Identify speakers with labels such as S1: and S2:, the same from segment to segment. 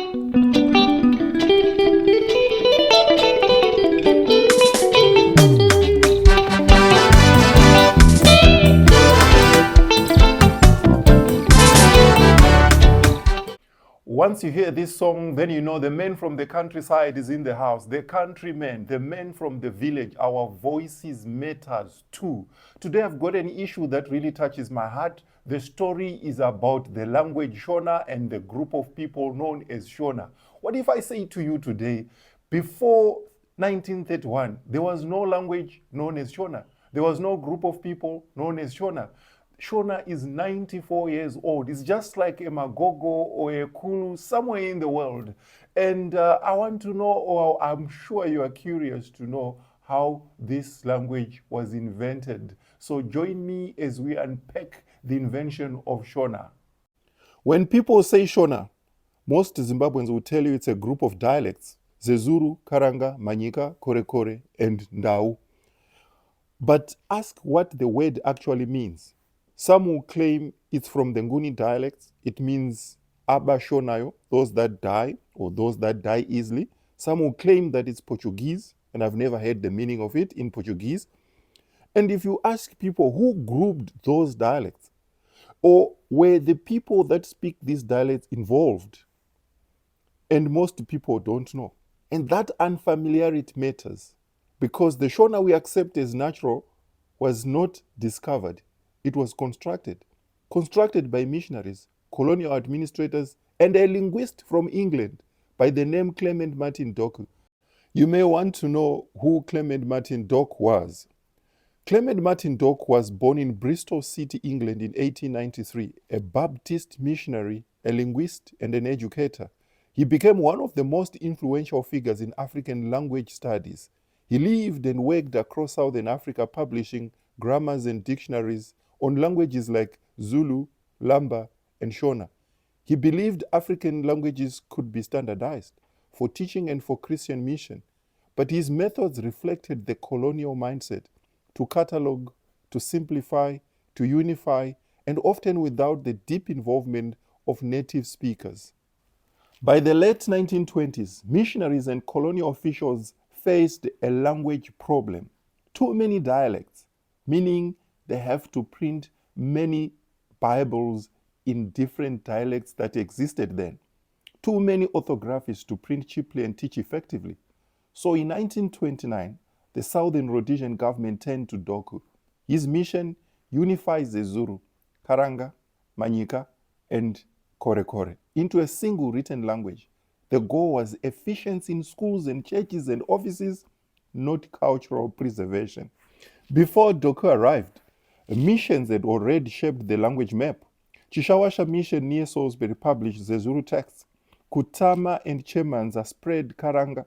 S1: Once you hear this song, then you know the man from the countryside is in the house. The countrymen, the men from the village, our voices matters too. Today I've got an issue that really touches my heart. The story is about the language Shona and the group of people known as Shona. What if I say to you today, before 1931, there was no language known as Shona. There was no group of people known as Shona. Shona is 94 years old. It's just like a Magogo or a Kulu somewhere in the world. And I want to know, or I'm sure you are curious to know, how this language was invented. So join me as we unpack the invention of Shona. When people say Shona, most Zimbabweans will tell you it's a group of dialects: Zezuru, Karanga, Manyika, Korekore, and Ndau. But ask what the word actually means. Some will claim it's from the Nguni dialects. It means Aba Shonayo, those that die or those that die easily. Some will claim that it's Portuguese, and I've never heard the meaning of it in Portuguese. And if you ask people who grouped those dialects, or were the people that speak these dialects involved, and most people don't know. And that unfamiliarity matters, because the Shona we accept as natural was not discovered. It was constructed by missionaries, colonial administrators, and a linguist from England by the name Clement Martyn Doke. You may want to know who Clement Martyn Doke was. Clement Martyn Doke was born in Bristol City, England in 1893, a Baptist missionary, a linguist, and an educator. He became one of the most influential figures in African language studies. He lived and worked across Southern Africa, publishing grammars and dictionaries on languages like Zulu, Lamba, and Shona. He believed African languages could be standardized for teaching and for Christian mission, but his methods reflected the colonial mindset: to catalog, to simplify, to unify, and often without the deep involvement of native speakers. By the late 1920s, missionaries and colonial officials faced a language problem. Too many dialects, meaning they have to print many Bibles in different dialects that existed then. Too many orthographies to print cheaply and teach effectively. So in 1929, the Southern Rhodesian government turned to Doku. His mission: unifies the Zulu, Karanga, Manyika, and Korekore into a single written language. The goal was efficiency in schools and churches and offices, not cultural preservation. Before Doku arrived, missions had already shaped the language map. Chishawasha Mission near Salisbury published the Zulu texts. Kutama and Chemanza spread Karanga.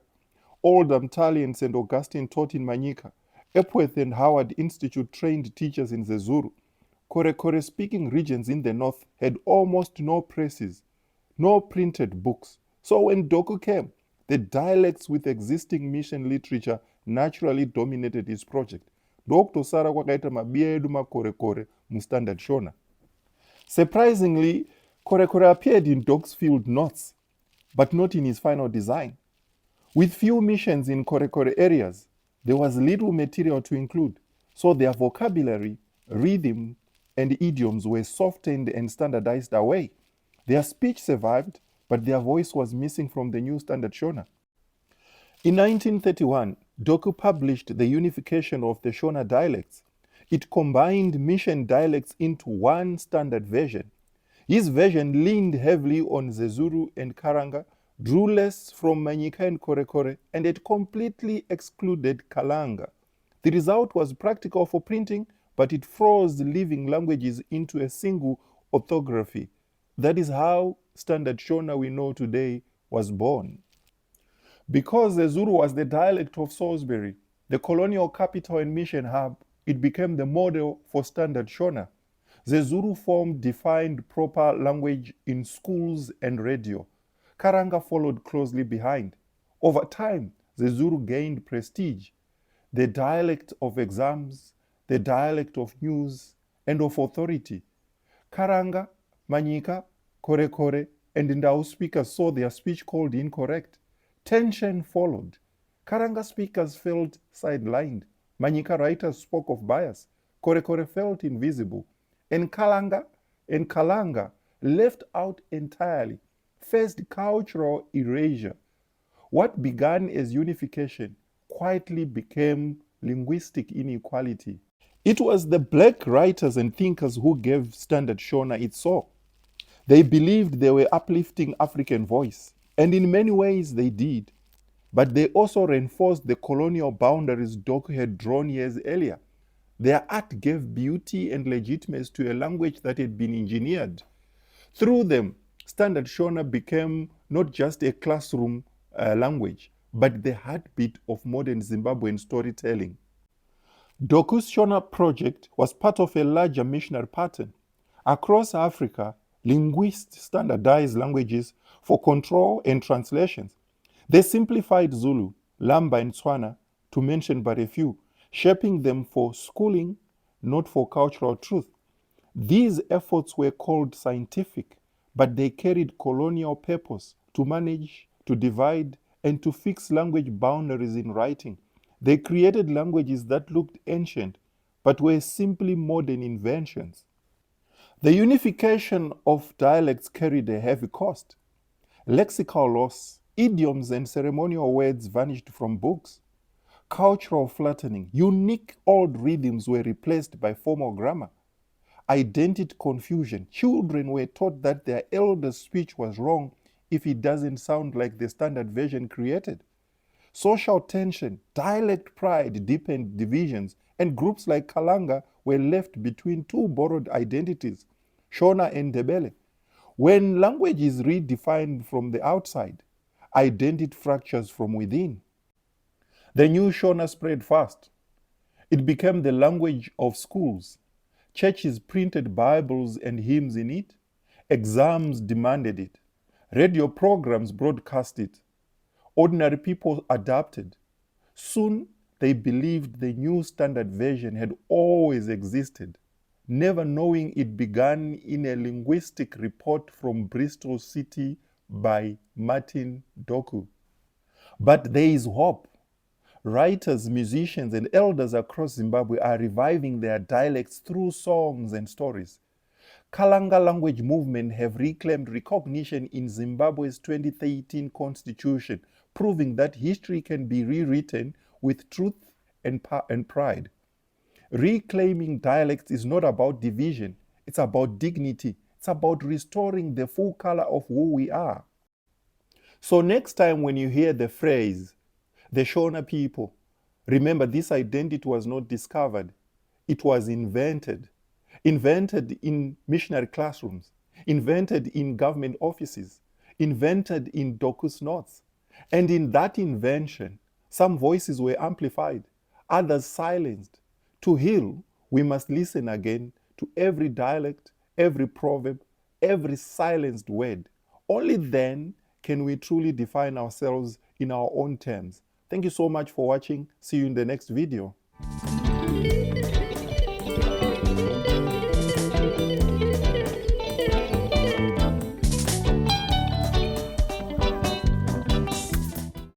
S1: Oldham, Talians, and Augustine taught in Manyika. Epworth and Howard Institute trained teachers in the Zulu. Korekore-speaking regions in the north had almost no presses, no printed books. So when Doku came, the dialects with existing mission literature naturally dominated his project. Ndokutosara kwakaita mabia edu makorekore muStandard Shona. Surprisingly, Korekore appeared in Doke's field notes, but not in his final design. With few missions in Korekore areas, there was little material to include, so their vocabulary, rhythm, and idioms were softened and standardized away. Their speech survived, but their voice was missing from the new Standard Shona. In 1931, Doku published the unification of the Shona dialects. It combined mission dialects into one standard version. His version leaned heavily on Zezuru and Karanga, drew less from Manyika and Korekore, and it completely excluded Kalanga. The result was practical for printing, but it froze living languages into a single orthography. That is how Standard Shona we know today was born. Because the Zulu was the dialect of Salisbury, the colonial capital and mission hub, it became the model for Standard Shona. The Zulu form defined proper language in schools and radio. Karanga followed closely behind. Over time, the Zulu gained prestige, the dialect of exams, the dialect of news, and of authority. Karanga, Manyika, Korekore, and Ndau speakers saw their speech called incorrect. Tension followed. Karanga speakers felt sidelined. Manyika writers spoke of bias. Korekore felt invisible. And Kalanga left out entirely, faced cultural erasure. What began as unification quietly became linguistic inequality. It was the black writers and thinkers who gave Standard Shona its soul. They believed they were uplifting African voice, and in many ways they did. But they also reinforced the colonial boundaries Doke had drawn years earlier. Their art gave beauty and legitimacy to a language that had been engineered. Through them, Standard Shona became not just a classroom language, but the heartbeat of modern Zimbabwean storytelling. Doku's Shona project was part of a larger missionary pattern. Across Africa, linguists standardized languages for control and translations. They simplified Zulu, Lamba, and Tswana, to mention but a few, shaping them for schooling, not for cultural truth. These efforts were called scientific, but they carried colonial purpose to manage, to divide, and to fix language boundaries in writing. They created languages that looked ancient, but were simply modern inventions. The unification of dialects carried a heavy cost. Lexical loss, idioms and ceremonial words vanished from books. Cultural flattening, unique old rhythms were replaced by formal grammar. Identity confusion, children were taught that their elder's speech was wrong if it doesn't sound like the standard version created. Social tension, dialect pride deepened divisions, and groups like Kalanga were left between two borrowed identities, Shona and Ndebele. When language is redefined from the outside, identity fractures from within. The new Shona spread fast. It became the language of schools. Churches printed Bibles and hymns in it. Exams demanded it. Radio programs broadcast it. Ordinary people adapted. Soon, they believed the new standard version had always existed, never knowing it began in a linguistic report from Bristol City by Martyn Doke. But there is hope. Writers, musicians, and elders across Zimbabwe are reviving their dialects through songs and stories. Kalanga language movement have reclaimed recognition in Zimbabwe's 2013 constitution, proving that history can be rewritten with truth and pride. Reclaiming dialects is not about division, it's about dignity. It's about restoring the full color of who we are. So next time when you hear the phrase, the Shona people, remember this identity was not discovered, it was invented. Invented in missionary classrooms, invented in government offices, invented in Doku's notes. And in that invention, some voices were amplified, others silenced. To heal, we must listen again to every dialect, every proverb, every silenced word. Only then can we truly define ourselves in our own terms. Thank you so much for watching. See you in the next video.